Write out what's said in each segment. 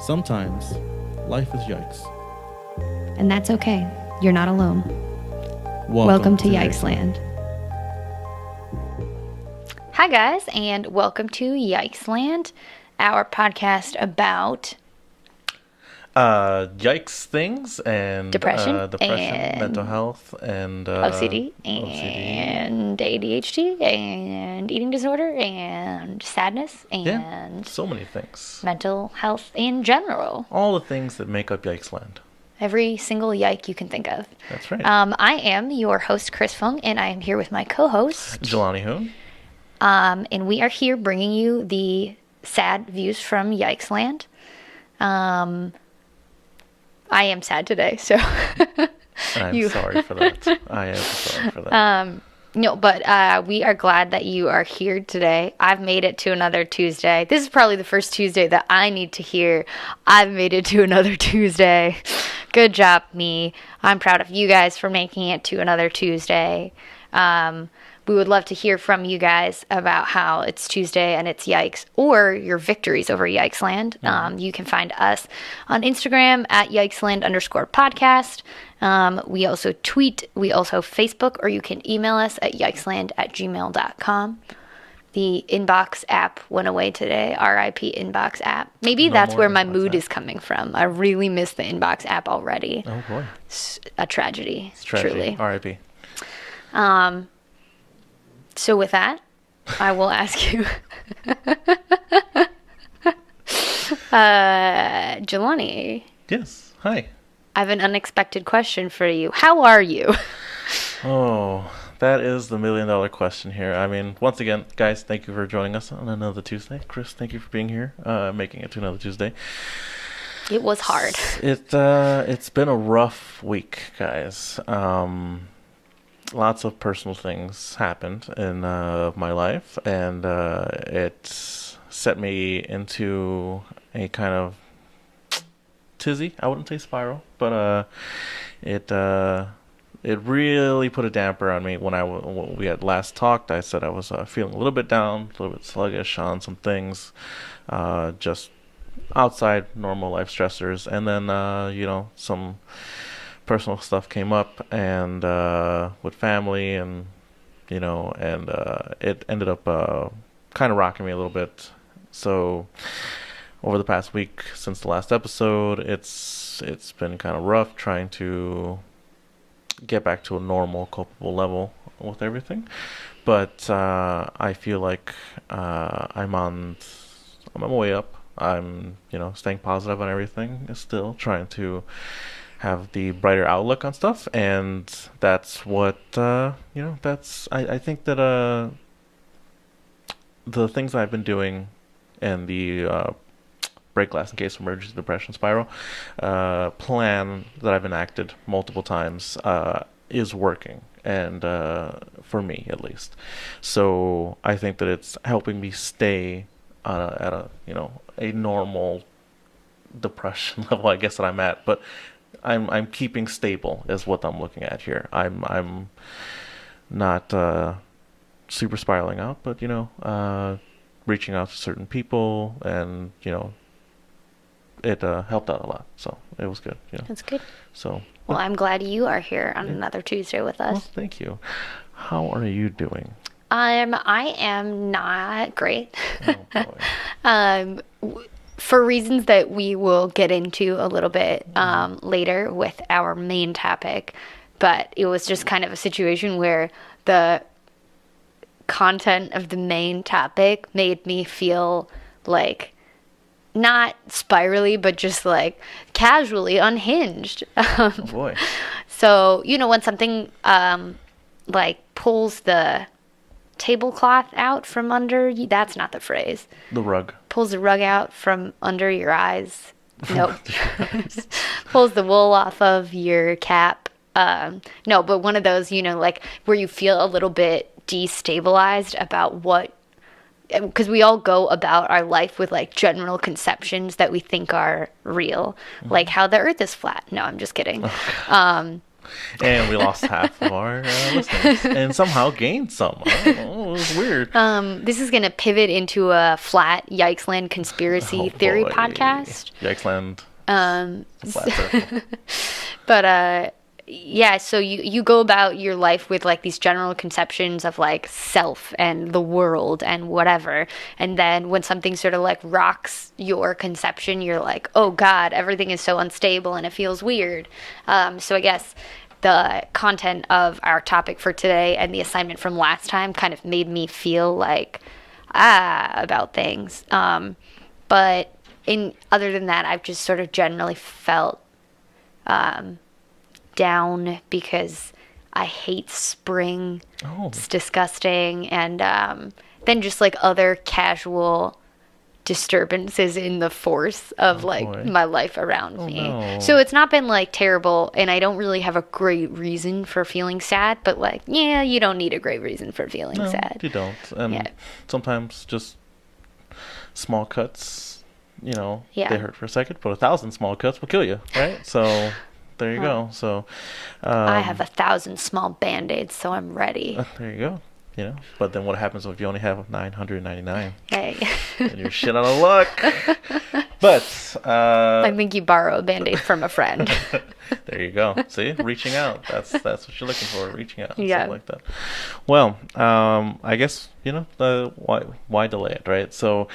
Sometimes, life is yikes. And that's okay. You're not alone. Welcome to Yikesland. Hi, guys, and welcome to Yikesland, our podcast about Yikes things and depression, and mental health, and OCD, and ADHD, and eating disorder, and sadness, and so many things. Mental health in general. All the things that make up Yikesland. Every single yike you can think of. That's right. I am your host, Chris Fung, and I am here with my co-host, Jelani Hoon. And we are here bringing you the sad views from Yikesland. I am sad today, so I'm sorry for that. I am sorry for that. No, but we are glad that you are here today. I've made it to another Tuesday. This is probably the first Tuesday that I need to hear. I've made it to another Tuesday. Good job, me. I'm proud of you guys for making it to another Tuesday. We would love to hear from you guys about how it's Tuesday and it's yikes, or your victories over Yikesland. You can find us on Instagram at Yikesland_podcast. We also tweet, we also Facebook, or you can email us at yikesland@gmail.com. The inbox app went away today, RIP inbox app. Maybe that's where my mood is coming from. I really miss the inbox app already. Oh boy. It's a tragedy. It's tragedy. Truly. RIP. So with that, I will ask you, Jelani. Yes. Hi. I have an unexpected question for you. How are you? Oh, that is the $1 million question here. I mean, once again, guys, thank you for joining us on another Tuesday. Chris, thank you for being here, making it to another Tuesday. It was hard. It's been a rough week, guys. Lots of personal things happened in my life, and it set me into a kind of tizzy. I wouldn't say spiral, but it really put a damper on me when we had last talked. I said I was feeling a little bit down, a little bit sluggish on some things, just outside normal life stressors, and then some personal stuff came up, and with family, and it ended up kind of rocking me a little bit. So over the past week since the last episode, it's been kind of rough trying to get back to a normal, culpable level with everything. But I feel like I'm on my way up. I'm staying positive on everything, still trying to have the brighter outlook on stuff, and that's what that's I think that the things I've been doing, and the break glass in case of emergency depression spiral plan that I've enacted multiple times is working, and for me at least. So I think that it's helping me stay at a normal depression level, I guess, that I'm at, but I'm keeping stable is what I'm looking at here. I'm not super spiraling out, but reaching out to certain people, and it helped out a lot. So it was good. That's good. So well, I'm glad you are here on another Tuesday with us. Well, thank you. How are you doing? I am not great. Oh boy. For reasons that we will get into a little bit later with our main topic, but it was just kind of a situation where the content of the main topic made me feel like not spirally, but just like casually unhinged. Oh boy. So, when something like pulls the tablecloth out from under you, that's not the phrase. The rug. Pulls the rug out from under your eyes. Nope. Pulls the wool off of your cap. No, but one of those, like where you feel a little bit destabilized about what, because we all go about our life with like general conceptions that we think are real, like how the earth is flat. No, I'm just kidding. And we lost half of our listeners, and somehow gained some. Oh, It was weird. This is going to pivot into a flat Yikesland conspiracy theory podcast. Yikesland. It's a flat circle. But yeah, so you go about your life with like these general conceptions of like self and the world and whatever, and then when something sort of like rocks your conception, you're like, oh God, everything is so unstable and it feels weird. So I guess the content of our topic for today and the assignment from last time kind of made me feel like about things. But other than that, I've just sort of generally felt down because I hate spring. Oh. It's disgusting. And then just like other casual disturbances in the force of my life around me. No. So it's not been like terrible, and I don't really have a great reason for feeling sad, but like, yeah, you don't need a great reason for feeling sad. You don't. And sometimes just small cuts, they hurt for a second, but 1,000 small cuts will kill you, right? So there you go. So I have 1,000 small band-aids, so I'm ready. There you go. But then what happens if you only have 999? Hey. And you're shit out of luck. But I think you borrow a band-aid from a friend. There you go. See, reaching out. That's what you're looking for. Reaching out. Yeah. Stuff like that. Well, I guess why delay it, right? So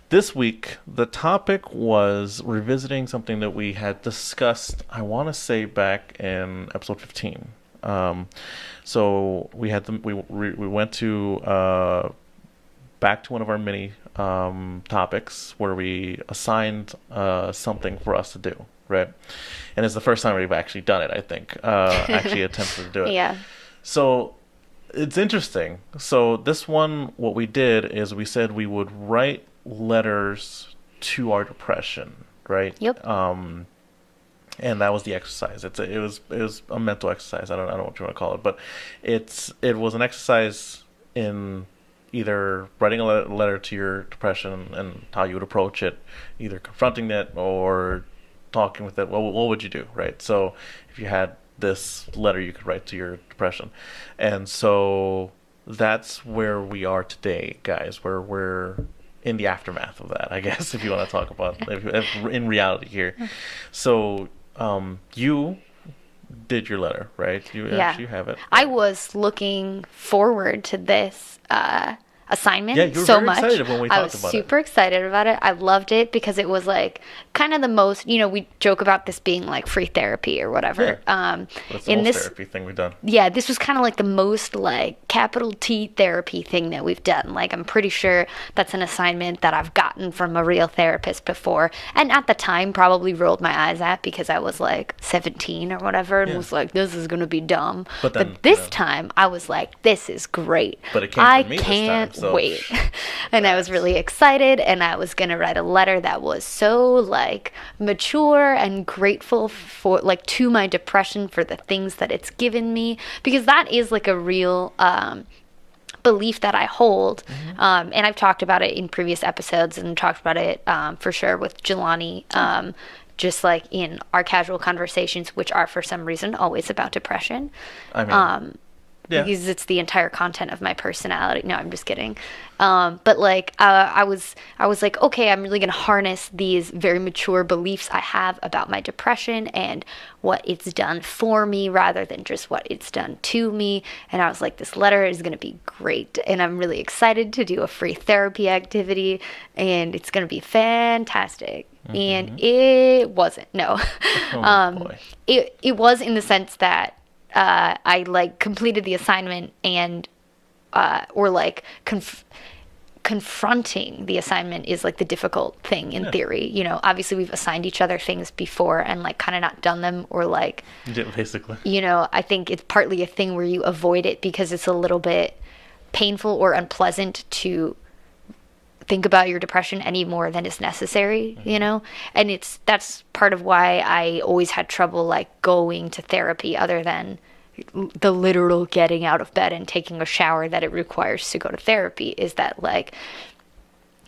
this week the topic was revisiting something that we had discussed. I want to say back in episode 15. So we had we went to back to one of our mini topics where we assigned something for us to do, right? And it's the first time we've actually done it, I think. Actually attempted to do it. Yeah. So it's interesting. So this one, what we did is we said we would write letters to our depression, right? Yep. And that was the exercise. It was a mental exercise. I don't know what you want to call it, but it was an exercise in either writing a letter to your depression and how you would approach it, either confronting it or talking with it. Well, what would you do, right? So if you had this letter you could write to your depression, and so that's where we are today, guys. Where we're in the aftermath of that, I guess, if you want to talk about if in reality here. So you did your letter, right? You actually have it. I was looking forward to this assignment yeah, you were so very much. excited when we I talked was about super excited about it. I loved it because it was like kind of the most, we joke about this being like free therapy or whatever. Yeah. But it's the most therapy thing we've done. Yeah, this was kind of like the most like capital T therapy thing that we've done. Like I'm pretty sure that's an assignment that I've gotten from a real therapist before, and at the time probably rolled my eyes at because I was like 17 or whatever and was like, this is gonna be dumb. But this time I was like, this is great. But it came from me this time. Can't So. wait. And I was really excited, and I was gonna write a letter that was so like mature and grateful for like to my depression for the things that it's given me, because that is like a real belief that I hold. And I've talked about it in previous episodes and talked about it for sure with Jelani, just like in our casual conversations, which are for some reason always about depression. I mean, yeah. Because it's the entire content of my personality. No, I'm just kidding. But like, I was like, okay, I'm really going to harness these very mature beliefs I have about my depression and what it's done for me rather than just what it's done to me. And I was like, this letter is going to be great. And I'm really excited to do a free therapy activity, and it's going to be fantastic. And it wasn't, no. Boy. It was in the sense that I like completed the assignment and or like confronting the assignment is like the difficult thing in theory. Obviously we've assigned each other things before and like kind of not done them, or like basically, I think it's partly a thing where you avoid it because it's a little bit painful or unpleasant to think about your depression any more than is necessary, and that's part of why I always had trouble like going to therapy, other than the literal getting out of bed and taking a shower that it requires to go to therapy, is that like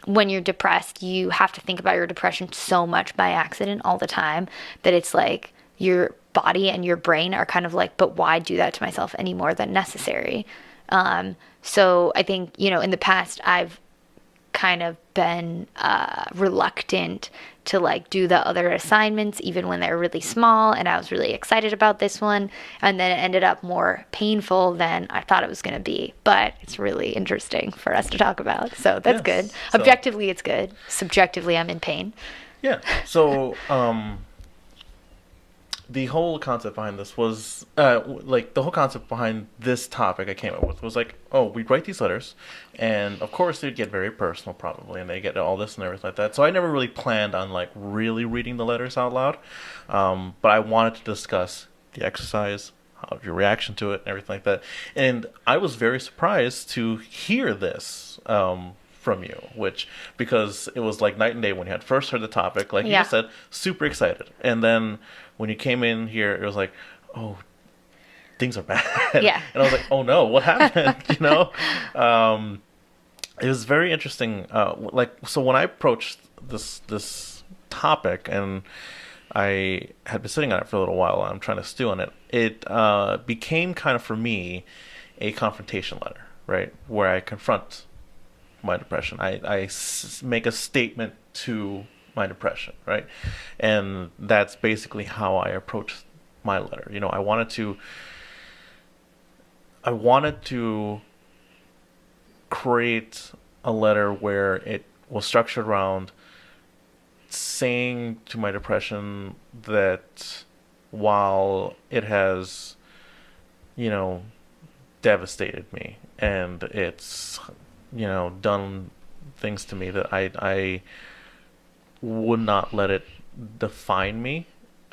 when you're depressed, you have to think about your depression so much by accident all the time that it's like your body and your brain are kind of like, but why do that to myself any more than necessary? So I think, in the past, I've kind of been reluctant to like do the other assignments even when they're really small, and I was really excited about this one, and then it ended up more painful than I thought it was going to be. But it's really interesting for us to talk about, so that's good. Yes. So Objectively it's good, subjectively I'm in pain. yeah. So the whole concept behind this was like the whole concept behind this topic I came up with was like, oh, we'd write these letters, and of course they'd get very personal probably, and they get all this and everything like that. So I never really planned on like really reading the letters out loud, but I wanted to discuss the exercise, how your reaction to it, and everything like that. And I was very surprised to hear this. From you, which, because it was like night and day when you had first heard the topic, like you Yeah. just said, super excited, and then when you came in here, it was like, oh, things are bad. Yeah. And I was like, oh no, what happened? It was very interesting. Like, so when I approached this topic, and I had been sitting on it for a little while, I'm trying to stew on it. It became kind of for me a confrontation letter, right, where I confront my depression. Make a statement to my depression, right? And that's basically how I approached my letter. I wanted to create a letter where it was structured around saying to my depression that while it has, you know, devastated me, and it's, done things to me, that I would not let it define me,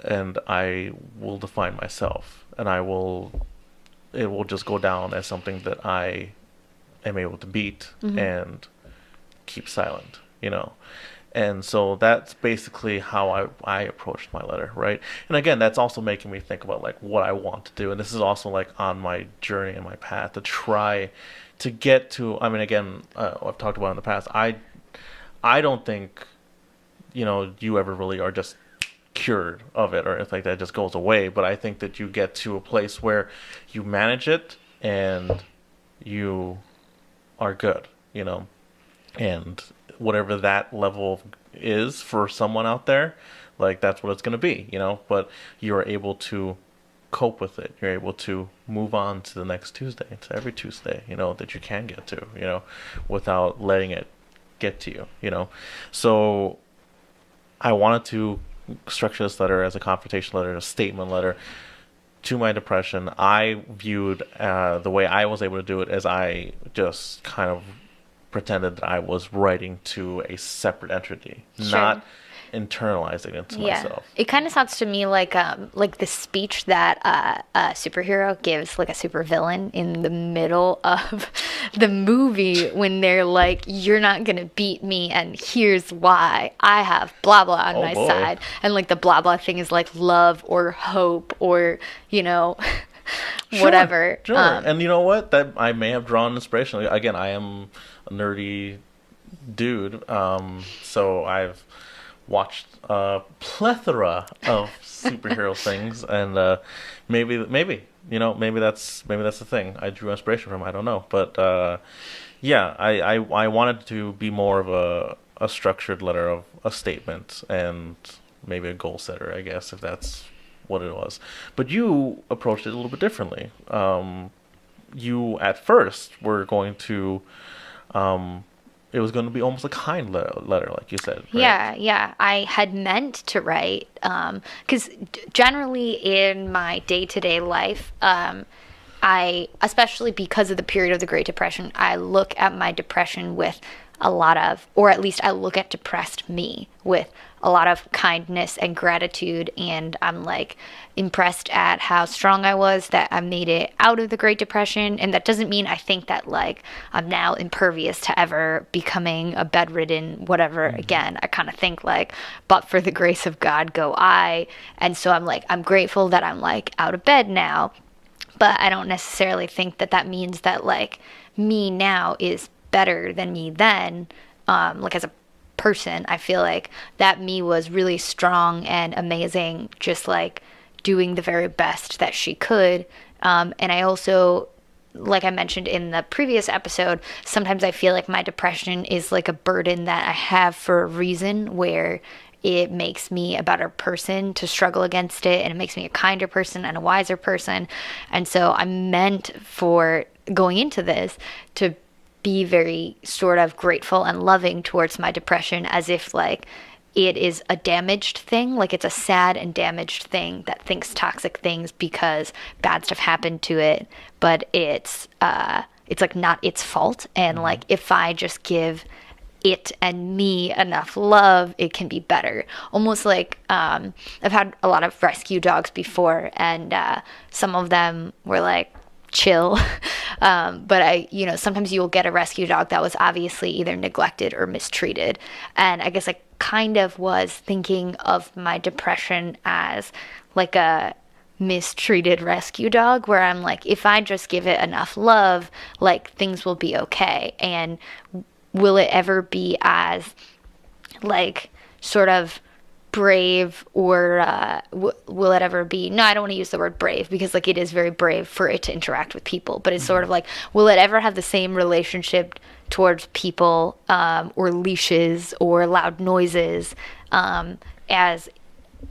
and I will define myself, and it will just go down as something that I am able to beat and keep silent. And so that's basically how I approached my letter, right? And again, that's also making me think about like what I want to do. And this is also like on my journey and my path to try to get to, I mean, again, I've talked about in the past, I don't think, you ever really are just cured of it or anything like that, it just goes away. But I think that you get to a place where you manage it and you are good. And whatever that level is for someone out there, like that's what it's going to be. But you're able to cope with it. You're able to move on to the next Tuesday, to every Tuesday, that you can get to, without letting it get to you. So I wanted to structure this letter as a confrontation letter, a statement letter to my depression. I viewed the way I was able to do it as I just kind of pretended that I was writing to a separate entity, Sure. not internalizing it to myself. It kind of sounds to me like the speech that a superhero gives, like a supervillain in the middle of the movie when they're like, "You're not gonna beat me, and here's why. I have blah blah on Oh, my boy. side," and like the blah blah thing is like love or hope or whatever. Sure. And you know what? That I may have drawn inspiration. Again, I am a nerdy dude, so I've watched a plethora of superhero things, and maybe that's the thing I drew inspiration from. I don't know, but yeah, I wanted to be more of a structured letter of a statement and maybe a goal setter, I guess, if that's what it was. But you approached it a little bit differently. You at first were going to it was going to be almost a kind letter, like you said, right? Yeah. I had meant to write, because generally in my day-to-day life, especially because of the period of the Great Depression, I look at my depression with a lot of, or at least I look at depressed me with a lot of kindness and gratitude, and I'm like impressed at how strong I was, that I made it out of the Great Depression. And that doesn't mean I think that like I'm now impervious to ever becoming a bedridden whatever again. I kind of think like, but for the grace of God go I. And so I'm grateful that I'm like out of bed now, but I don't necessarily think that means that like me now is better than me then. Like as a person, I feel like that me was really strong and amazing, just like doing the very best that she could. And I also like I mentioned in the previous episode, sometimes I feel like my depression is like a burden that I have for a reason, where it makes me a better person to struggle against it, and it makes me a kinder person and a wiser person. And so I'm meant for going into this to be very sort of grateful and loving towards my depression, as if like it is a damaged thing, like it's a sad and damaged thing that thinks toxic things because bad stuff happened to it, but it's like not its fault. And like if I just give it and me enough love, it can be better. Almost like I've had a lot of rescue dogs before, and some of them were like chill. But sometimes you'll get a rescue dog that was obviously either neglected or mistreated. And I guess I kind of was thinking of my depression as like a mistreated rescue dog, where I'm like, if I just give it enough love, like things will be okay. And will it ever be as like sort of brave, or will it ever be, no, I don't want to use the word brave, because like it is very brave for it to interact with people, but it's sort of like, will it ever have the same relationship towards people, or leashes or loud noises, as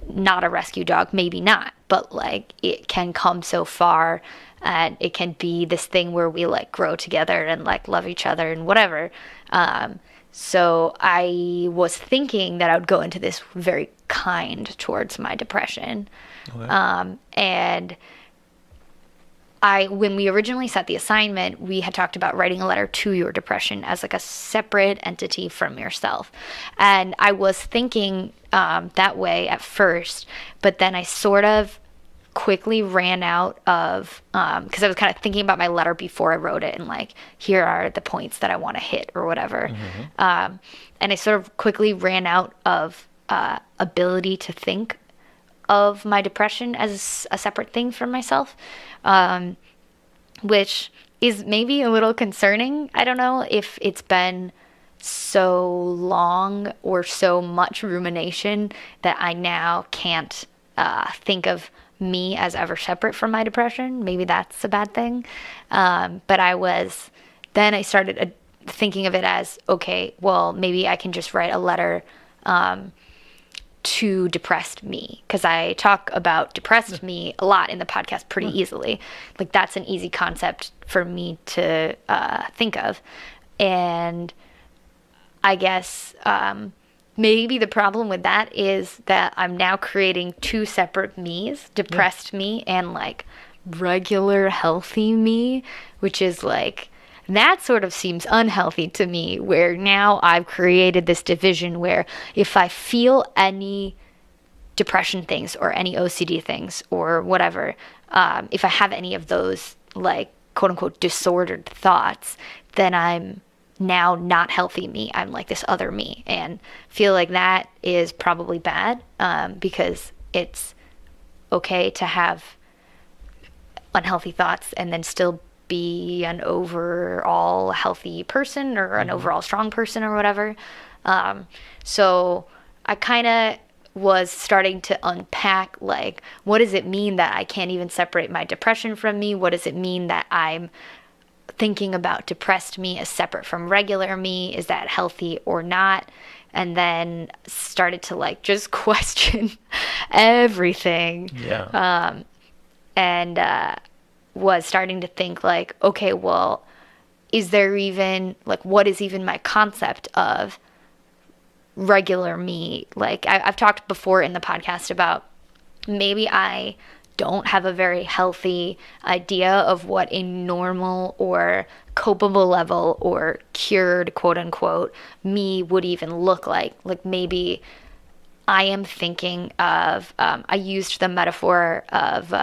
not a rescue dog? Maybe not, but like it can come so far, and it can be this thing where we like grow together and like love each other and whatever. So I was thinking that I would go into this very kind towards my depression. Okay. And when we originally set the assignment, we had talked about writing a letter to your depression as like a separate entity from yourself. And I was thinking that way at first, but then I sort of quickly ran out of, because I was kind of thinking about my letter before I wrote it, and like, here are the points that I want to hit or whatever. And I sort of quickly ran out of ability to think of my depression as a separate thing from myself, which is maybe a little concerning. I don't know if it's been so long or so much rumination that I now can't think of me as ever separate from my depression. Maybe that's a bad thing. But I started thinking of it as, okay, well, maybe I can just write a letter to depressed me, because I talk about depressed me a lot in the podcast pretty easily. Like that's an easy concept for me to think of. And I guess maybe the problem with that is that I'm now creating two separate me's, depressed me and like regular healthy me, which is like, that sort of seems unhealthy to me, where now I've created this division where if I feel any depression things or any OCD things or whatever, if I have any of those like quote unquote disordered thoughts, then I'm now not healthy me. I'm like this other me, and feel like that is probably bad, because it's okay to have unhealthy thoughts and then still be an overall healthy person, or an overall strong person or whatever. So I kind of was starting to unpack, like, what does it mean that I can't even separate my depression from me? What does it mean that I'm thinking about depressed me as separate from regular me? Is that healthy or not? And then started to like just question everything. Yeah. And was starting to think like, okay, well, is there even like, what is even my concept of regular me? Like I've talked before in the podcast about maybe I don't have a very healthy idea of what a normal or copable level or cured, quote unquote, me would even look like. Like maybe I am thinking of, I used the metaphor of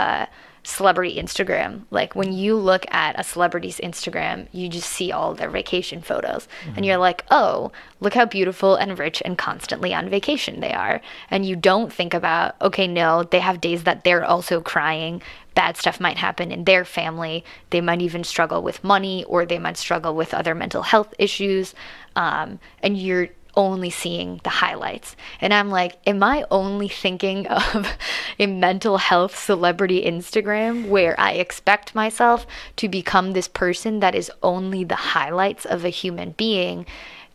celebrity Instagram. Like when you look at a celebrity's Instagram, you just see all their vacation photos, and you're like, oh, look how beautiful and rich and constantly on vacation they are. And you don't think about, okay, no, they have days that they're also crying. Bad stuff might happen in their family. They might even struggle with money, or they might struggle with other mental health issues. And you're only seeing the highlights. And I'm like, am I only thinking of a mental health celebrity Instagram where I expect myself to become this person that is only the highlights of a human being?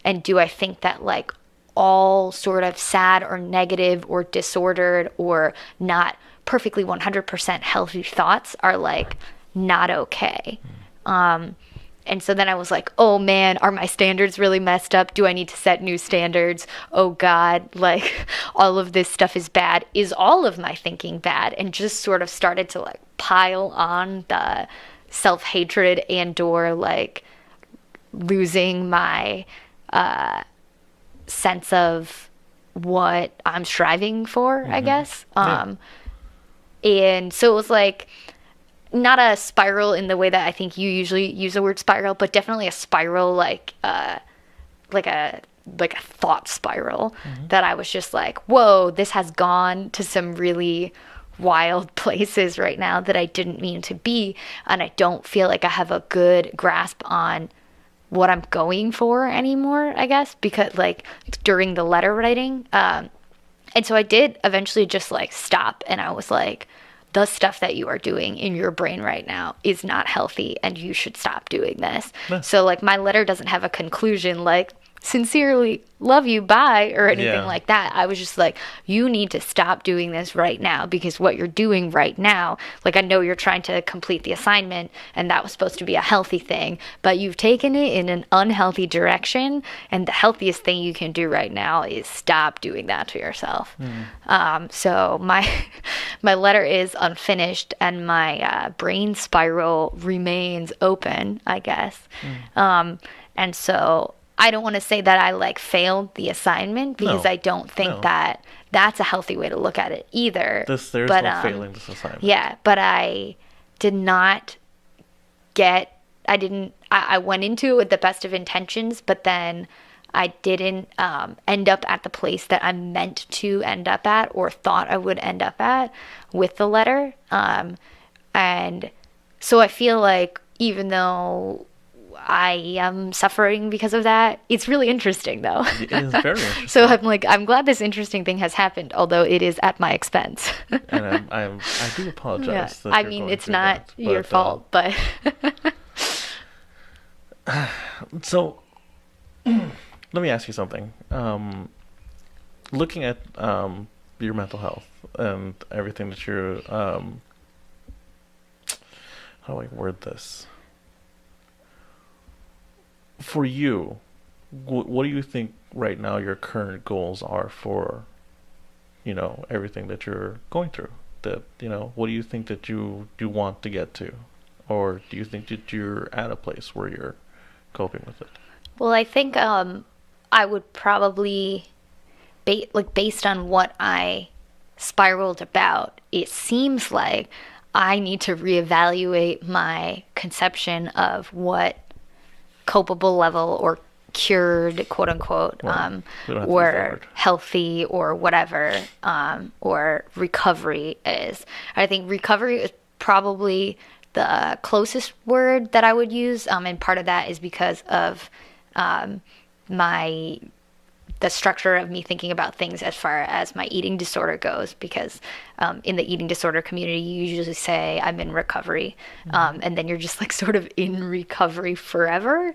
And do I think that like all sort of sad or negative or disordered or not perfectly 100% healthy thoughts are like not okay? And so then I was like, oh man, are my standards really messed up? Do I need to set new standards? Oh God, like all of this stuff is bad. Is all of my thinking bad? And just sort of started to like pile on the self-hatred and or like losing my sense of what I'm striving for, I guess. And so it was like, not a spiral in the way that I think you usually use the word spiral, but definitely a spiral like a thought spiral that I was just like, whoa, this has gone to some really wild places right now that I didn't mean to be, and I don't feel like I have a good grasp on what I'm going for anymore, I guess, because like during the letter writing, and so I did eventually just like stop, and I was like, the stuff that you are doing in your brain right now is not healthy and you should stop doing this. Yeah. So like my letter doesn't have a conclusion like sincerely love you, bye, or anything like that. I was just like, you need to stop doing this right now, because what you're doing right now, like I know you're trying to complete the assignment and that was supposed to be a healthy thing, but you've taken it in an unhealthy direction, and the healthiest thing you can do right now is stop doing that to yourself. So my letter is unfinished and my brain spiral remains open, I guess. And so I don't want to say that I like failed the assignment, because I don't think that that's a healthy way to look at it either. There's no failing this assignment. Yeah, but I did not I went into it with the best of intentions, but then I didn't end up at the place that I meant to end up at or thought I would end up at with the letter. And so I feel like even though I am suffering because of that, it's really interesting though. It is very interesting. So I'm like, I'm glad this interesting thing has happened, although it is at my expense. And I do apologize. Yeah. I mean, it's not your fault, but so let me ask you something. Looking at your mental health and everything that you're how do I word this? For you, what do you think right now your current goals are for, everything that you're going through? That, what do you think that you want to get to? Or do you think that you're at a place where you're coping with it? Well, I think I would probably, based on what I spiraled about, it seems like I need to reevaluate my conception of what copable level or cured, quote unquote, or healthy or whatever, or recovery is. I think recovery is probably the closest word that I would use, and part of that is because of the structure of me thinking about things as far as my eating disorder goes, because in the eating disorder community, you usually say I'm in recovery, and then you're just like sort of in recovery forever.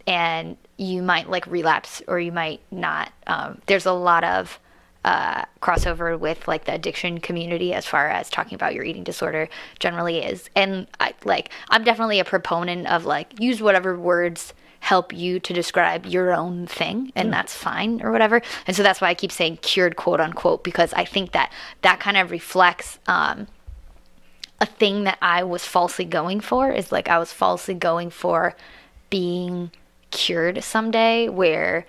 And you might like relapse or you might not. There's a lot of crossover with like the addiction community as far as talking about your eating disorder generally is. And I'm definitely a proponent of like, use whatever words help you to describe your own thing, and that's fine or whatever. And so that's why I keep saying cured, quote unquote, because I think that kind of reflects a thing that I was falsely going for, is like I was falsely going for being cured someday, where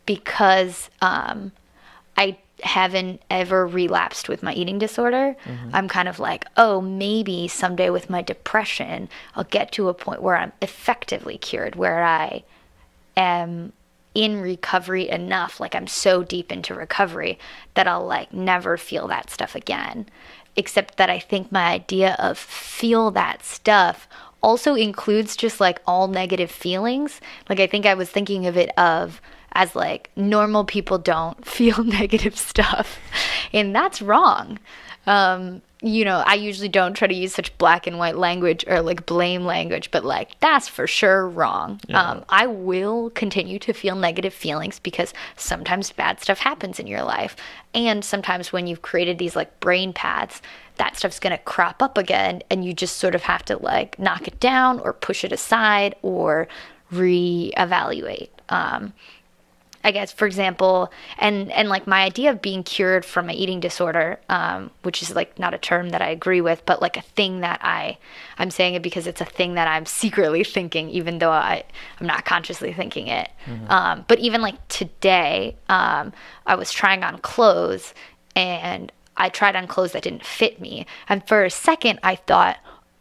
because I haven't ever relapsed with my eating disorder, I'm kind of like, oh, maybe someday with my depression, I'll get to a point where I'm effectively cured, where I am in recovery enough, like I'm so deep into recovery that I'll like never feel that stuff again. Except that I think my idea of feel that stuff also includes just like all negative feelings. Like I think I was thinking of it as like normal people don't feel negative stuff, and that's wrong. I usually don't try to use such black and white language or like blame language, but like that's for sure wrong. Yeah. I will continue to feel negative feelings because sometimes bad stuff happens in your life. And sometimes when you've created these like brain paths, that stuff's going to crop up again, and you just sort of have to like knock it down or push it aside or reevaluate. I guess, for example, and like my idea of being cured from an eating disorder, which is like not a term that I agree with, but like a thing that I'm saying it because it's a thing that I'm secretly thinking, even though I'm not consciously thinking it. But even like today, I was trying on clothes, and I tried on clothes that didn't fit me. And for a second, I thought,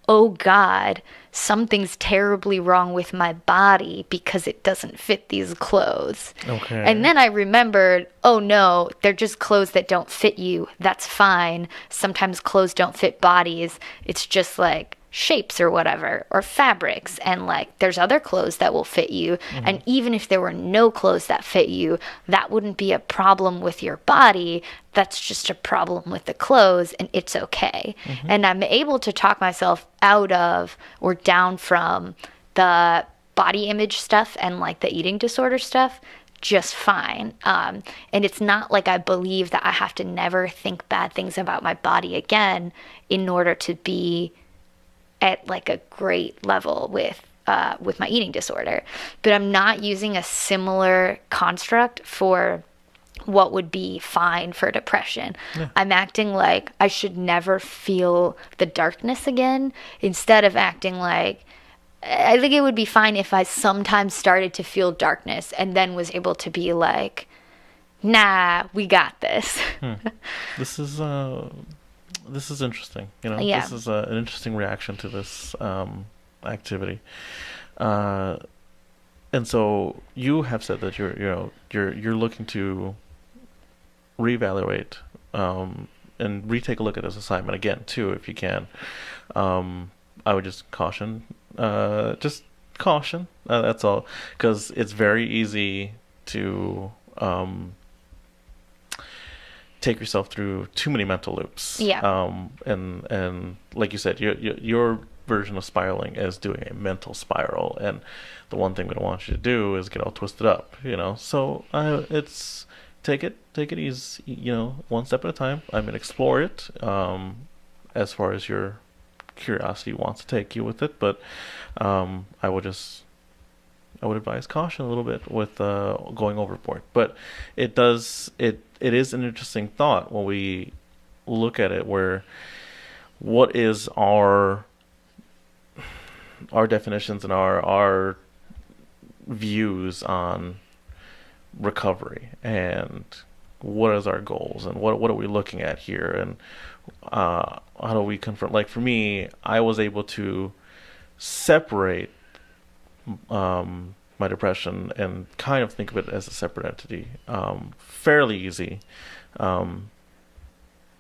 oh God, something's terribly wrong with my body because it doesn't fit these clothes. Okay. And then I remembered, oh no, they're just clothes that don't fit you. That's fine. Sometimes clothes don't fit bodies. It's just like shapes or whatever, or fabrics, and like there's other clothes that will fit you. And even if there were no clothes that fit you, that wouldn't be a problem with your body. That's just a problem with the clothes, and it's okay. And I'm able to talk myself out of or down from the body image stuff and like the eating disorder stuff just fine. And it's not like I believe that I have to never think bad things about my body again in order to be at like a great level with my eating disorder. But I'm not using a similar construct for what would be fine for depression. Yeah. I'm acting like I should never feel the darkness again, instead of acting like I think it would be fine if I sometimes started to feel darkness and then was able to be like, nah, we got this. This is interesting. Yeah. This is an interesting reaction to this activity. And so you have said that you're looking to reevaluate and retake a look at this assignment again too, if you can. I would just caution, that's all, because it's very easy to take yourself through too many mental loops. Yeah. And like you said, your version of spiraling is doing a mental spiral, and the one thing we don't want you to do is get all twisted up. So it's take it easy. One step at a time. I mean, explore it as far as your curiosity wants to take you with it, but I would advise caution a little bit with going overboard. But it is an interesting thought when we look at it, where what is our definitions and our views on recovery, and what is our goals, and what are we looking at here, and how do we confront? Like for me, I was able to separate my depression and kind of think of it as a separate entity, fairly easy, and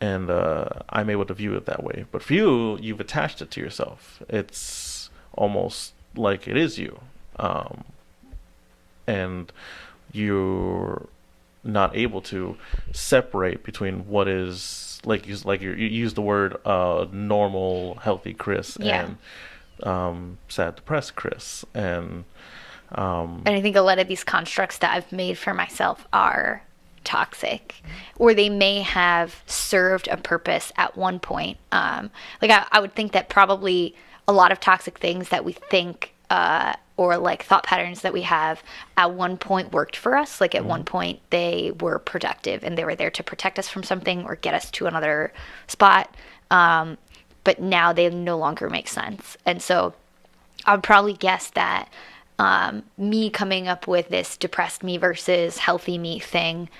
I'm able to view it that way. But for you, you've attached it to yourself. It's almost like it is you, and you're not able to separate between what is you use the word normal, healthy Chris, Yeah. and sad, depressed Chris, and I think a lot of these constructs that I've made for myself are toxic, or they may have served a purpose at one point. I would think that probably a lot of toxic things that we think or like thought patterns that we have at one point worked for us. Like at one point they were productive and they were there to protect us from something or get us to another spot. But now they no longer make sense. And so I would probably guess that me coming up with this depressed me versus healthy me thing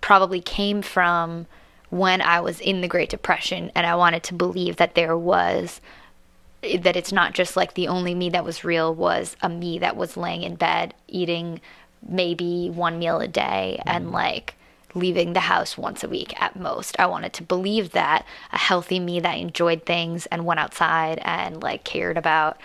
probably came from when I was in the Great Depression, and I wanted to believe that that it's not just like the only me that was real was a me that was laying in bed eating maybe one meal a day and like leaving the house once a week at most. I wanted to believe that a healthy me that enjoyed things and went outside and like cared about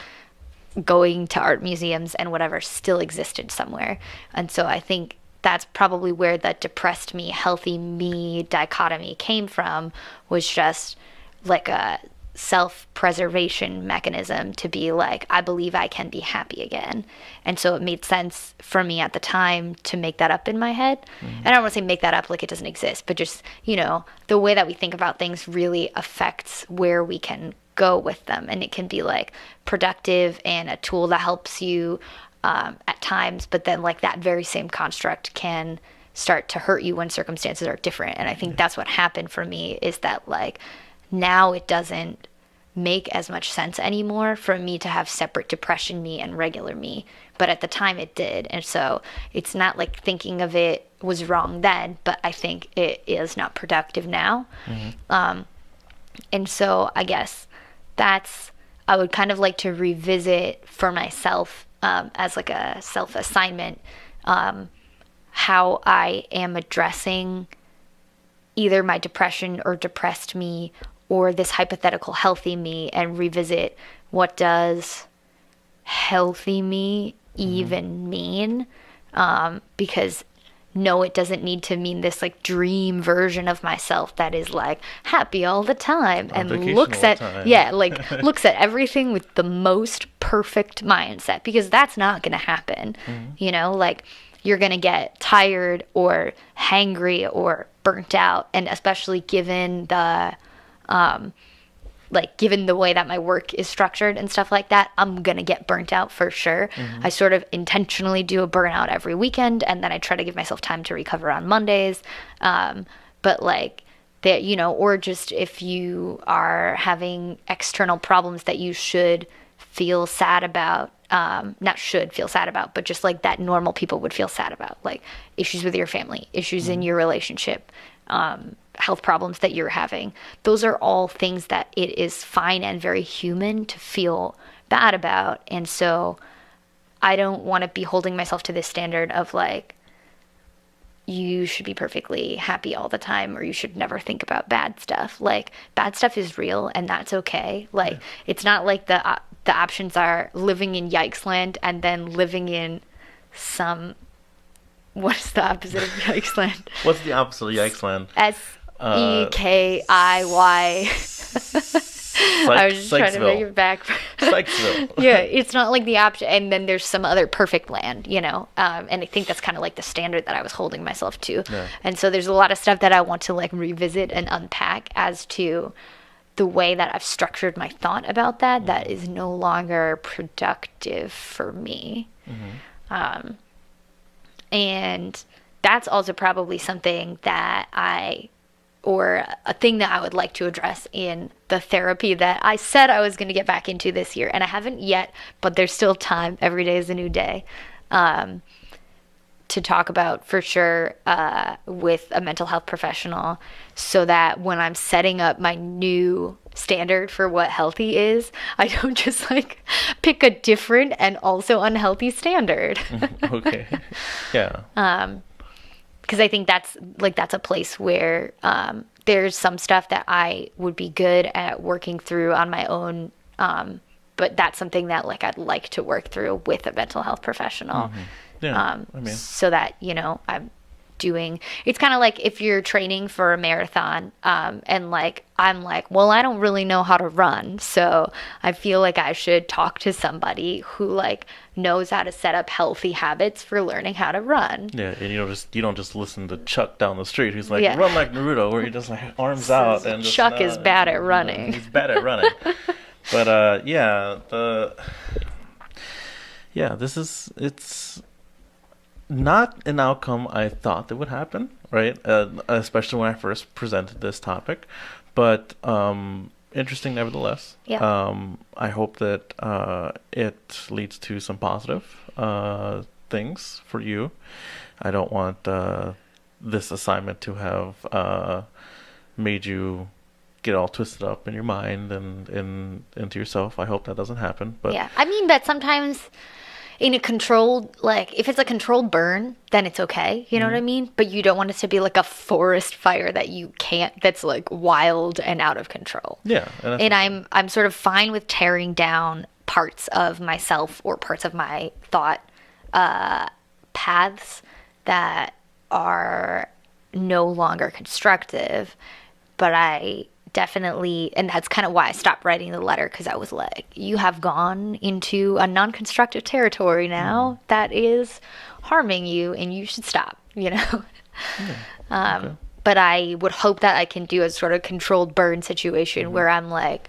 going to art museums and whatever still existed somewhere. And so I think that's probably where the depressed me, healthy me dichotomy came from, was just like a self-preservation mechanism to be like, I believe I can be happy again. And so it made sense for me at the time to make that up in my head. And I don't want to say make that up like it doesn't exist, but just, you know, the way that we think about things really affects where we can go with them. And it can be like productive and a tool that helps you at times, but then like that very same construct can start to hurt you when circumstances are different. And I think that's what happened for me, is that like now it doesn't make as much sense anymore for me to have separate depression me and regular me, but at the time it did. And so it's not like thinking of it was wrong then, but I think it is not productive now. And so I guess that's, I would kind of like to revisit for myself as like a self-assignment, how I am addressing either my depression or depressed me or this hypothetical healthy me, and revisit what does healthy me even mean? Because no, it doesn't need to mean this like dream version of myself that is like happy all the time and looks at looks at everything with the most perfect mindset, because that's not going to happen. You know, like you're going to get tired or hangry or burnt out, and especially given the given the way that my work is structured and stuff like that, I'm going to get burnt out for sure. I sort of intentionally do a burnout every weekend, and then I try to give myself time to recover on Mondays. But like that, you know, or just if you are having external problems that you should feel sad about, not should feel sad about, but just like that normal people would feel sad about, like issues with your family, issues in your relationship, health problems that you're having. Those are all things that it is fine and very human to feel bad about. And so I don't want to be holding myself to this standard of like, you should be perfectly happy all the time, or you should never think about bad stuff. Like bad stuff is real, and that's okay. Like it's not like the options are living in Yikesland and then living in some, what's the opposite of Yikesland? What's the opposite of Yikesland? Seikiy. I was just trying to make it back. Sykesville. Yeah, it's not like the option. And then there's some other perfect land, you know? And I think that's kind of like the standard that I was holding myself to. Yeah. And so there's a lot of stuff that I want to like revisit and unpack as to the way that I've structured my thought about that, that is no longer productive for me. And that's also probably something that or a thing that I would like to address in the therapy that I said I was going to get back into this year. And I haven't yet, but there's still time. Every day is a new day. To talk about for sure with a mental health professional, so that when I'm setting up my new standard for what healthy is, I don't just like pick a different and also unhealthy standard. Okay. Yeah. Because I think that's a place where there's some stuff that I would be good at working through on my own, but that's something that like I'd like to work through with a mental health professional. Yeah, so that, you know, I'm doing, it's kind of like if you're training for a marathon, and like I'm like, well, I don't really know how to run, so I feel like I should talk to somebody who like knows how to set up healthy habits for learning how to run. Yeah, and you don't just listen to Chuck down the street who's like, run like Naruto, where he just like arms out and just, Chuck is bad at running. He's bad at running. But it's not an outcome I thought that would happen, right? Especially when I first presented this topic, but interesting nevertheless. Yeah. I hope that it leads to some positive things for you. I don't want this assignment to have made you get all twisted up in your mind and into yourself. I hope that doesn't happen. But yeah, I mean that sometimes in a controlled, like, if it's a controlled burn, then it's okay. You know what I mean? But you don't want it to be like a forest fire that you can't, that's like wild and out of control. Yeah. And I'm sort of fine with tearing down parts of myself or parts of my thought paths that are no longer constructive. But I definitely, and that's kind of why I stopped writing the letter, because I was like, you have gone into a non-constructive territory now that is harming you, and you should stop, you know. Okay. But I would hope that I can do a sort of controlled burn situation where I'm like,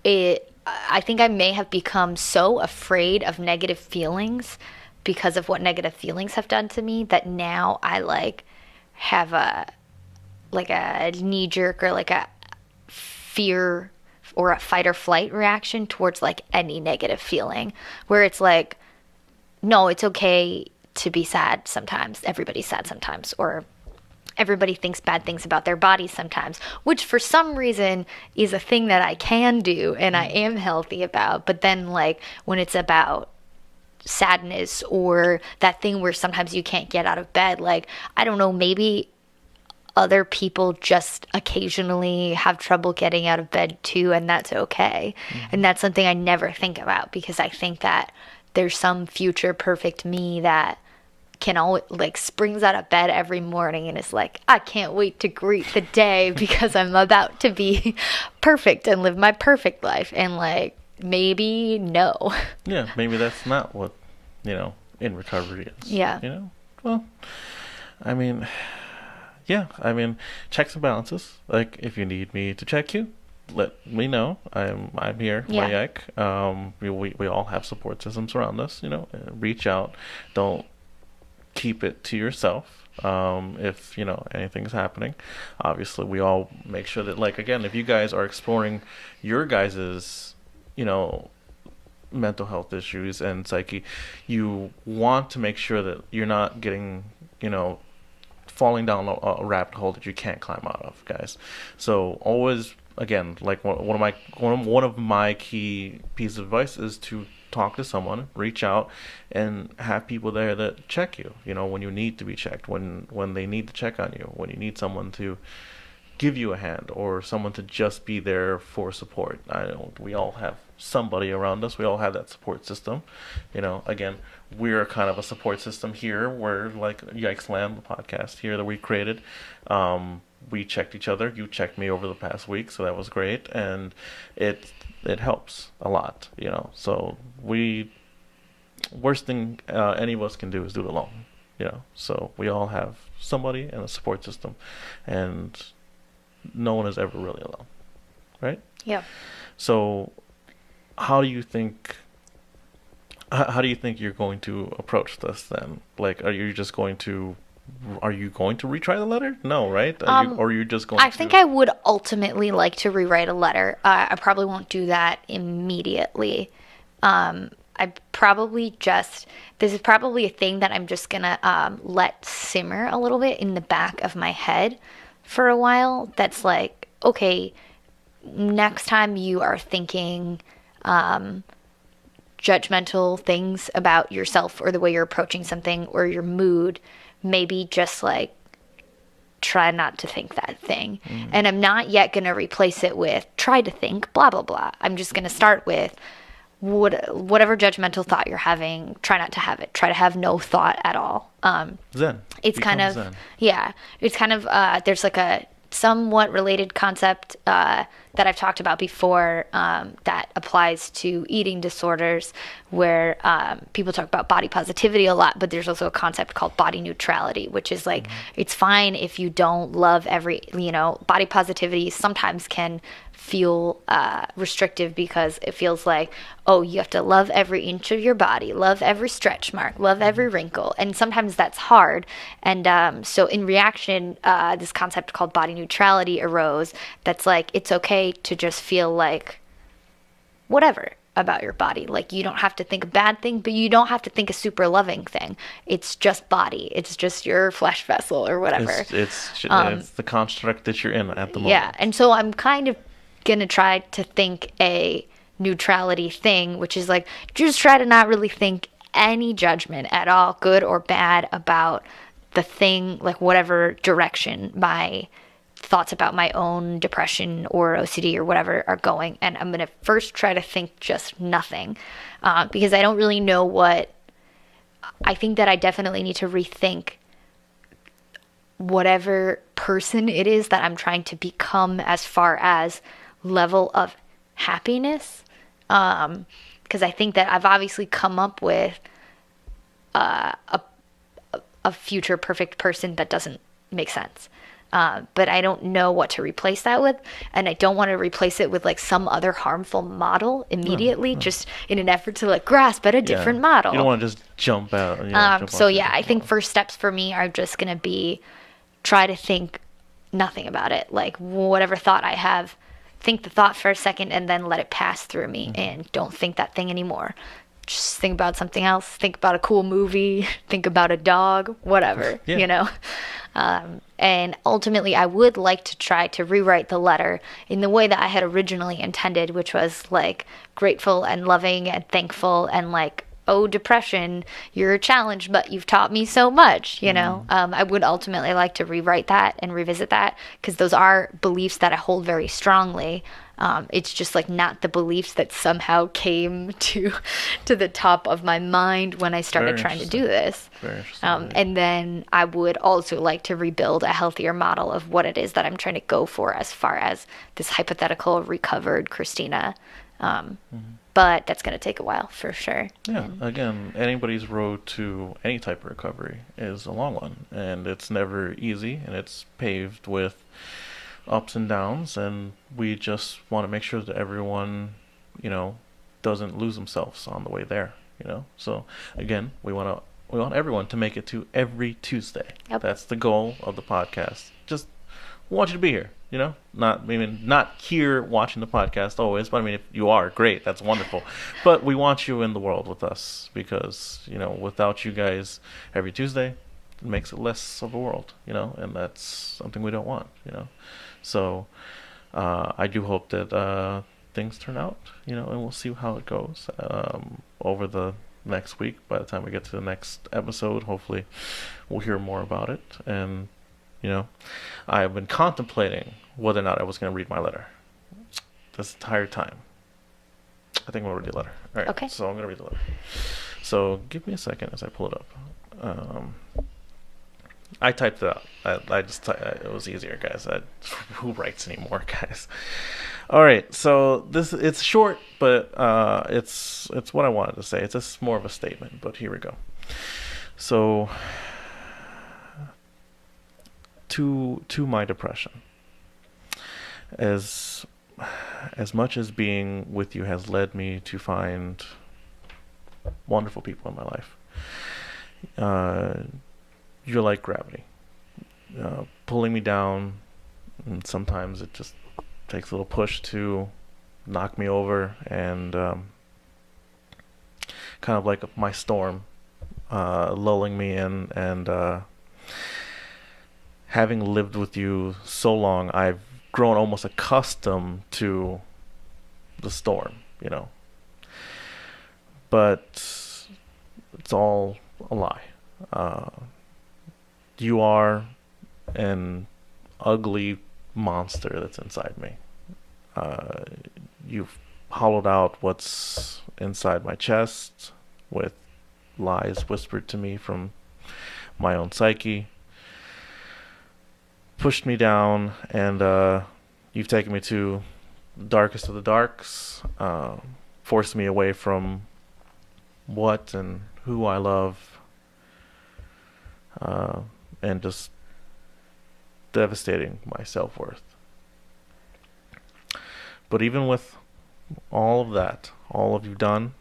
I think I may have become so afraid of negative feelings because of what negative feelings have done to me that now I like have a knee jerk or like a fear or a fight or flight reaction towards like any negative feeling, where it's like, no, it's okay to be sad sometimes. Everybody's sad sometimes, or everybody thinks bad things about their bodies sometimes, which for some reason is a thing that I can do and I am healthy about. But then like when it's about sadness or that thing where sometimes you can't get out of bed, like, I don't know, maybe other people just occasionally have trouble getting out of bed too, and that's okay. And that's something I never think about, because I think that there's some future perfect me that can always like springs out of bed every morning and is like, I can't wait to greet the day because I'm about to be perfect and live my perfect life. And like, maybe no. Yeah, maybe that's not what, in recovery is. Yeah. Well, I mean, yeah, I mean, checks and balances. Like, if you need me to check you, let me know. I'm here, Yeah. Yike. We all have support systems around us. Reach out. Don't keep it to yourself. If anything's happening, obviously we all make sure that, like, again, if you guys are exploring your guys's mental health issues and psyche, you want to make sure that you're not getting falling down a rabbit hole that you can't climb out of, guys. So always, again, like one of my key pieces of advice is to talk to someone, reach out, and have people there that check you. When you need to be checked, when they need to check on you, when you need someone to give you a hand or someone to just be there for support. We all have somebody around us. We all have that support system. Again, we're kind of a support system here. We're like Yikesland, the podcast here that we created. We checked each other. You checked me over the past week, so that was great, and it helps a lot. So worst thing any of us can do is do it alone. So we all have somebody and a support system, and no one is ever really alone, right? Yeah. So how do you think you're going to approach this then? Like, are you going to retry the letter? No, right? Or are you just going I think I would ultimately like to rewrite a letter. I probably won't do that immediately. I probably this is probably a thing that I'm just gonna let simmer a little bit in the back of my head for a while. That's like, okay, next time you are thinking judgmental things about yourself or the way you're approaching something or your mood, maybe just like try not to think that thing. And I'm not yet going to replace it with try to think blah blah blah. I'm just going to start with whatever judgmental thought you're having, try not to have it. Try to have no thought at all. Zen. It's kind of Zen. Yeah, it's kind of there's like a somewhat related concept that I've talked about before that applies to eating disorders, where people talk about body positivity a lot, but there's also a concept called body neutrality, which is like, it's fine if you don't love body positivity sometimes can feel restrictive because it feels like, oh, you have to love every inch of your body, love every stretch mark, love every wrinkle. And sometimes that's hard. And so in reaction, this concept called body neutrality arose. That's like, it's okay to just feel like whatever about your body. Like, you don't have to think a bad thing, but you don't have to think a super loving thing. It's just body. It's just your flesh vessel or whatever. It's the construct that you're in at the moment. Yeah. And so I'm kind of going to try to think a neutrality thing, which is like, just try to not really think any judgment at all, good or bad, about the thing, like whatever direction my thoughts about my own depression or OCD or whatever are going. And I'm going to first try to think just nothing, because I don't really know what. I think that I definitely need to rethink whatever person it is that I'm trying to become as far as level of happiness. Because I think that I've obviously come up with a future perfect person that doesn't make sense. But I don't know what to replace that with. And I don't want to replace it with like some other harmful model immediately, just in an effort to like grasp at a different model. You don't want to just jump out. So yeah, I think first steps for me are just going to be try to think nothing about it. Like whatever thought I have, think the thought for a second and then let it pass through me, and don't think that thing anymore. Just think about something else. Think about a cool movie. Think about a dog, whatever, And ultimately, I would like to try to rewrite the letter in the way that I had originally intended, which was like grateful and loving and thankful and like, oh, depression, you're a challenge, but you've taught me so much, I would ultimately like to rewrite that and revisit that, because those are beliefs that I hold very strongly. It's just like not the beliefs that somehow came to the top of my mind when I started trying to do this. And then I would also like to rebuild a healthier model of what it is that I'm trying to go for as far as this hypothetical recovered Christina. But that's going to take a while for sure. Yeah, again, anybody's road to any type of recovery is a long one, and it's never easy, and it's paved with ups and downs, and we just want to make sure that everyone, doesn't lose themselves on the way there, So again, we want everyone to make it to every Tuesday. Yep. That's the goal of the podcast. Just want you to be here, not here watching the podcast always, but if you are, great, that's wonderful. But we want you in the world with us, because, without you guys every Tuesday, it makes it less of a world, and that's something we don't want, So I do hope that things turn out, and we'll see how it goes over the next week. By the time we get to the next episode, hopefully we'll hear more about it. And, I have been contemplating whether or not I was going to read my letter this entire time. I think I'm going to read the letter. All right, okay. So I'm going to read the letter. So give me a second as I pull it up. I typed it out. It was easier, guys. Who writes anymore, guys? All right, so it's short, but it's what I wanted to say. It's just more of a statement, but here we go. So to my depression, as much as being with you has led me to find wonderful people in my life, you're like gravity, pulling me down, and sometimes it just takes a little push to knock me over, and kind of like my storm, lulling me in, and having lived with you so long, I've grown almost accustomed to the storm, but it's all a lie. You are an ugly monster that's inside me. You've hollowed out what's inside my chest with lies whispered to me from my own psyche, pushed me down, and you've taken me to the darkest of the darks, forced me away from what and who I love, and just devastating my self-worth. But even with all of that, all of you've done,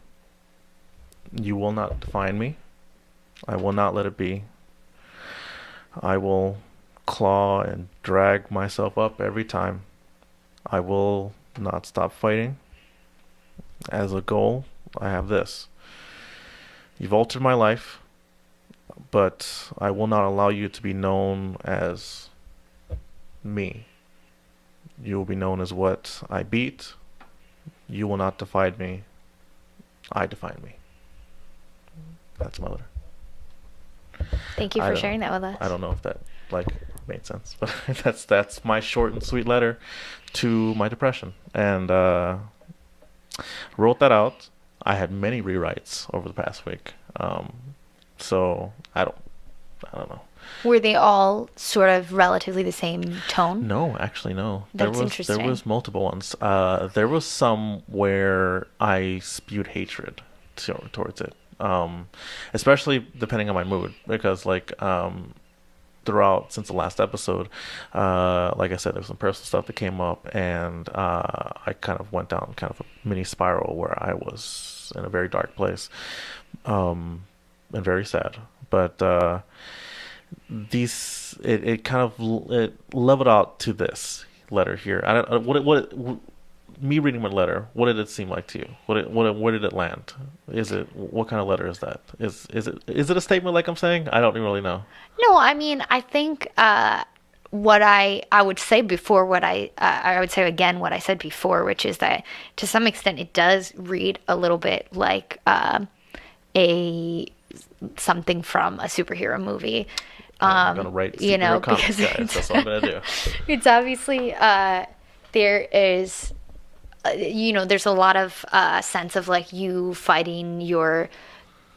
you will not define me. I will not let it be. I will claw and drag myself up every time. I will not stop fighting. As a goal, I have this. You've altered my life, but I will not allow you to be known as me. You will be known as what I beat. You will not define me. I define me. That's my letter. Thank you I for don't sharing that with us. I don't know if that like made sense, but that's my short and sweet letter to my depression, and wrote that out. I had many rewrites over the past week, so I don't know. Were they all sort of relatively the same tone? No, actually, no. That's There interesting. was multiple ones. There was some where I spewed hatred towards it. Especially depending on my mood, because throughout since the last episode, like I said, there was some personal stuff that came up, and I kind of went down kind of a mini spiral where I was in a very dark place, and very sad. But it kind of it leveled out to this letter here. I don't me reading my letter. What did it seem like to you? Where did it land? Is it what kind of letter is that? Is it a statement like I'm saying? I don't really know. No, I mean, I think what I would say before what I would say again what I said before, which is that to some extent it does read a little bit like a something from a superhero movie. I'm gonna write You know, superhero comics, because guys. That's all I'm gonna do. it's obviously there is there's a lot of sense of like you fighting your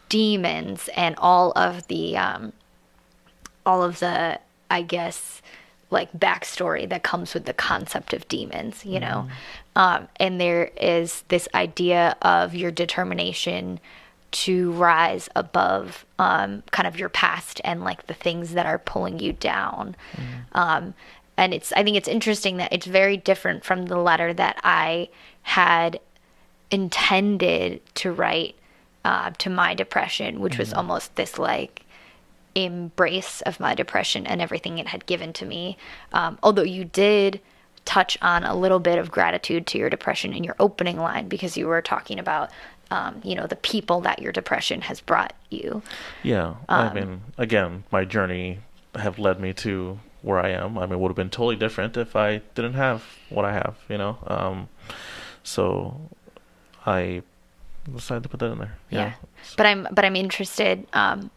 demons and all of the I guess like backstory that comes with the concept of demons, you know. And there is this idea of your determination to rise above kind of your past and like the things that are pulling you down. And I think it's interesting that it's very different from the letter that I had intended to write to my depression, which was almost this like embrace of my depression and everything it had given to me. Although you did touch on a little bit of gratitude to your depression in your opening line because you were talking about the people that your depression has brought you. Yeah, I mean, again, my journey have led me to where I am. I mean, it would have been totally different if I didn't have what I have, you know. So I decided to put that in there. Yeah. So, But I'm interested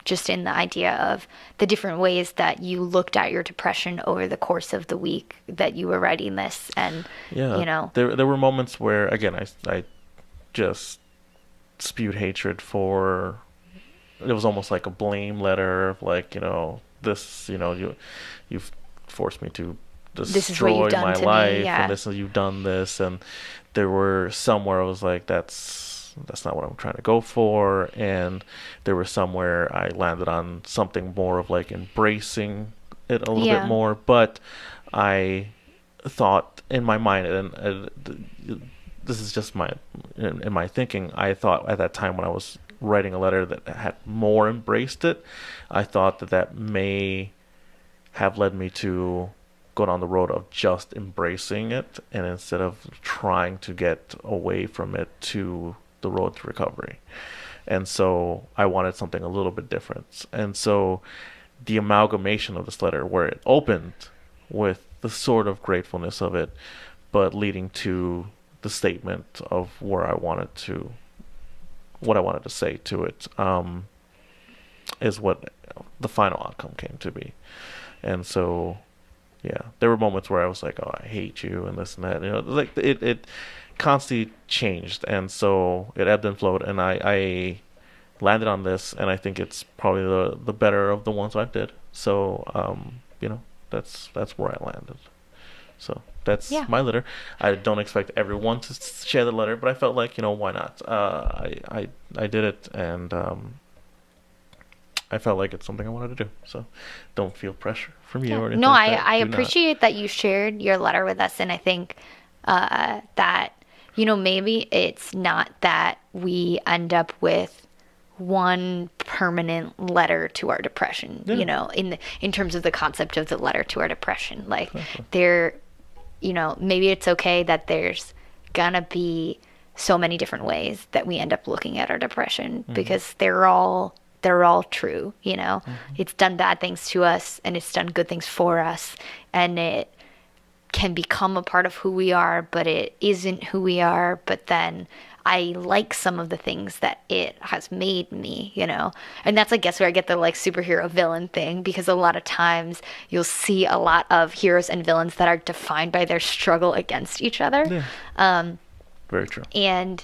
just in the idea of the different ways that you looked at your depression over the course of the week that you were writing this, and yeah, there were moments where again I just spewed hatred for. It was almost like a blame letter, like this, you've forced me to this is what you've destroy done my to me. life, Yeah. and this you've done this, and there were some where I was like, that's not what I'm trying to go for, and there were some where I landed on something more of like embracing it a little bit Yeah. more, but I thought in my mind, and this is just in my thinking, I thought at that time when I was writing a letter that had more embraced it, I thought that may have led me to go down the road of just embracing it, and instead of trying to get away from it to the road to recovery. And so I wanted something a little bit different. And so the amalgamation of this letter, where it opened with the sort of gratefulness of it, but leading to the statement of what I wanted to say to it, is what the final outcome came to be. And so, yeah, there were moments where I was like, "Oh, I hate you," and this and that. Like it constantly changed, and so it ebbed and flowed. And I landed on this, and I think it's probably the better of the ones I've did. So, that's where I landed. So that's Yeah. my letter. I don't expect everyone to share the letter, but I felt like why not? I did it, and I felt like it's something I wanted to do. So don't feel pressure from you Yeah. or anything No, like that. I Do not. appreciate that you shared your letter with us, and I think that maybe it's not that we end up with one permanent letter to our depression. Yeah. In terms of the concept of the letter to our depression, like Exactly. maybe it's okay that there's gonna be so many different ways that we end up looking at our depression because they're all true. It's done bad things to us and it's done good things for us, and it can become a part of who we are, but it isn't who we are. But then I like some of the things that it has made me, you know? And that's, I guess, where I get the like superhero villain thing, because a lot of times you'll see a lot of heroes and villains that are defined by their struggle against each other. Yeah. Very true. And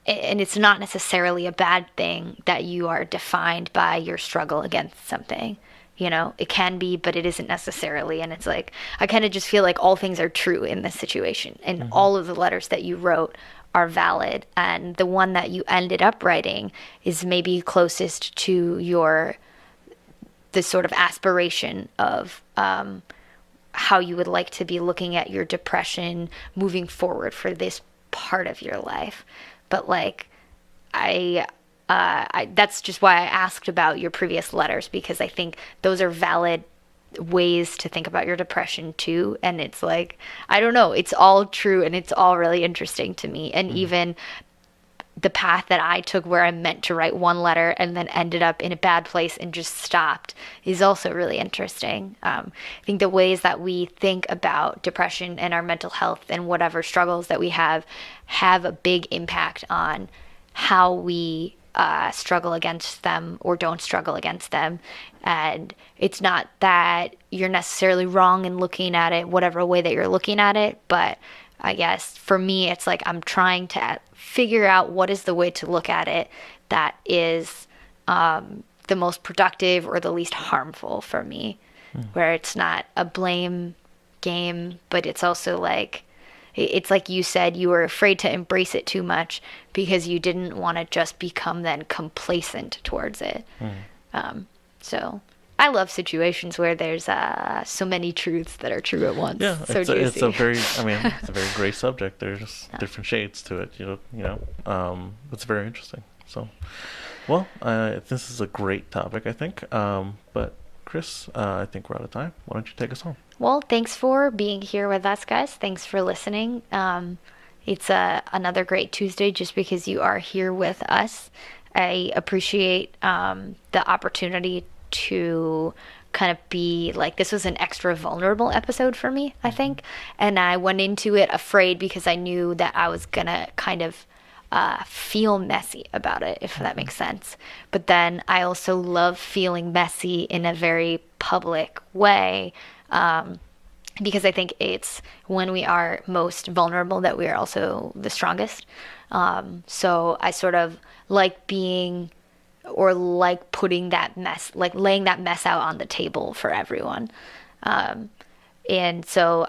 and it's not necessarily a bad thing that you are defined by your struggle against something. You know, it can be, but it isn't necessarily. And it's like, I kind of just feel like all things are true in this situation. And all of the letters that you wrote are valid. And the one that you ended up writing is maybe closest to the sort of aspiration of how you would like to be looking at your depression moving forward for this part of your life. But like, that's just why I asked about your previous letters, because I think those are valid ways to think about your depression too. And it's like, I don't know, it's all true and it's all really interesting to me. And even the path that I took, where I meant to write one letter and then ended up in a bad place and just stopped, is also really interesting. I think the ways that we think about depression and our mental health and whatever struggles that we have a big impact on how we struggle against them or don't struggle against them. And it's not that you're necessarily wrong in looking at it whatever way that you're looking at it, but I guess for me it's like I'm trying to figure out what is the way to look at it that is the most productive or the least harmful for me, where it's not a blame game, but it's also like, it's like you said, you were afraid to embrace it too much because you didn't want to just become then complacent towards it. So I love situations where there's so many truths that are true at once. Yeah, so it's a very, I mean, it's a very gray subject. There's different shades to it, it's very interesting. So, well, this is a great topic, I think. But Chris, I think we're out of time. Why don't you take us home? Well, thanks for being here with us, guys. Thanks for listening. It's another great Tuesday just because you are here with us. I appreciate the opportunity to kind of be like, this was an extra vulnerable episode for me, I think. And I went into it afraid because I knew that I was going to kind of feel messy about it, if that makes sense. But then I also love feeling messy in a very public way. Because I think it's when we are most vulnerable that we are also the strongest. So I sort of like being, or like putting that mess, like laying that mess out on the table for everyone. And so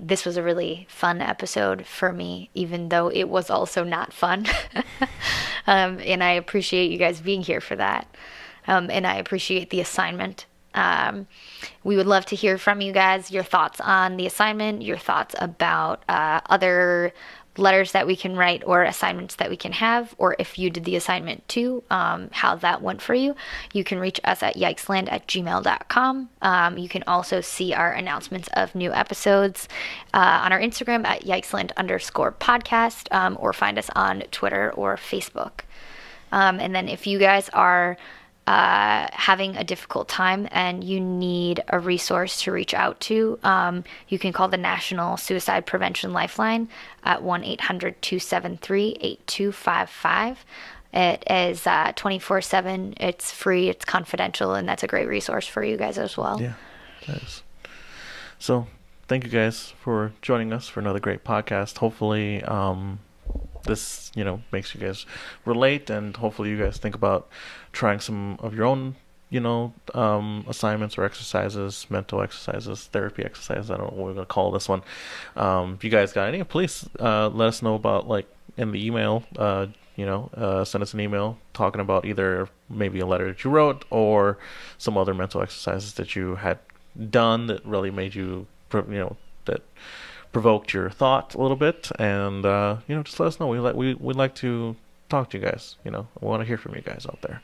this was a really fun episode for me, even though it was also not fun. And I appreciate you guys being here for that. And I appreciate the assignment. We would love to hear from you guys, your thoughts on the assignment, your thoughts about other letters that we can write or assignments that we can have, or if you did the assignment too, how that went for you. You can reach us at yikesland@gmail.com. You can also see our announcements of new episodes on our Instagram at yikesland_podcast, or find us on Twitter or Facebook. And then if you guys are having a difficult time and you need a resource to reach out to, you can call the National Suicide Prevention Lifeline at 1-800-273-8255. It is 24/7. It's free. It's confidential, and that's a great resource for you guys as well. Yeah, that is. So thank you guys for joining us for another great podcast. Hopefully this makes you guys relate, and hopefully you guys think about trying some of your own assignments or exercises, mental exercises, therapy exercises. I don't know what we're gonna call this one. If you guys got any, please let us know about, like, in the email. Send us an email talking about either maybe a letter that you wrote or some other mental exercises that you had done that really made you that provoked your thought a little bit, and just let us know. We'd like to talk to you guys. We want to hear from you guys out there.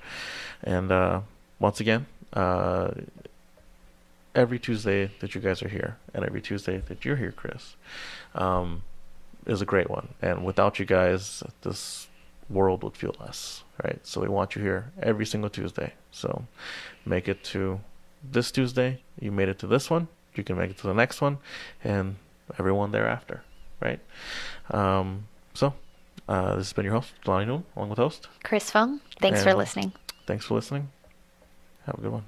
And once again, every Tuesday that you guys are here, and every Tuesday that you're here, Chris, is a great one. And without you guys, this world would feel less, right? So we want you here every single Tuesday. So make it to this Tuesday. You made it to this one. You can make it to the next one, and everyone thereafter, right? So This has been your host, Lonnie Noon, along with host. Chris Fung, thanks for And listening. thanks for listening. Have a good one.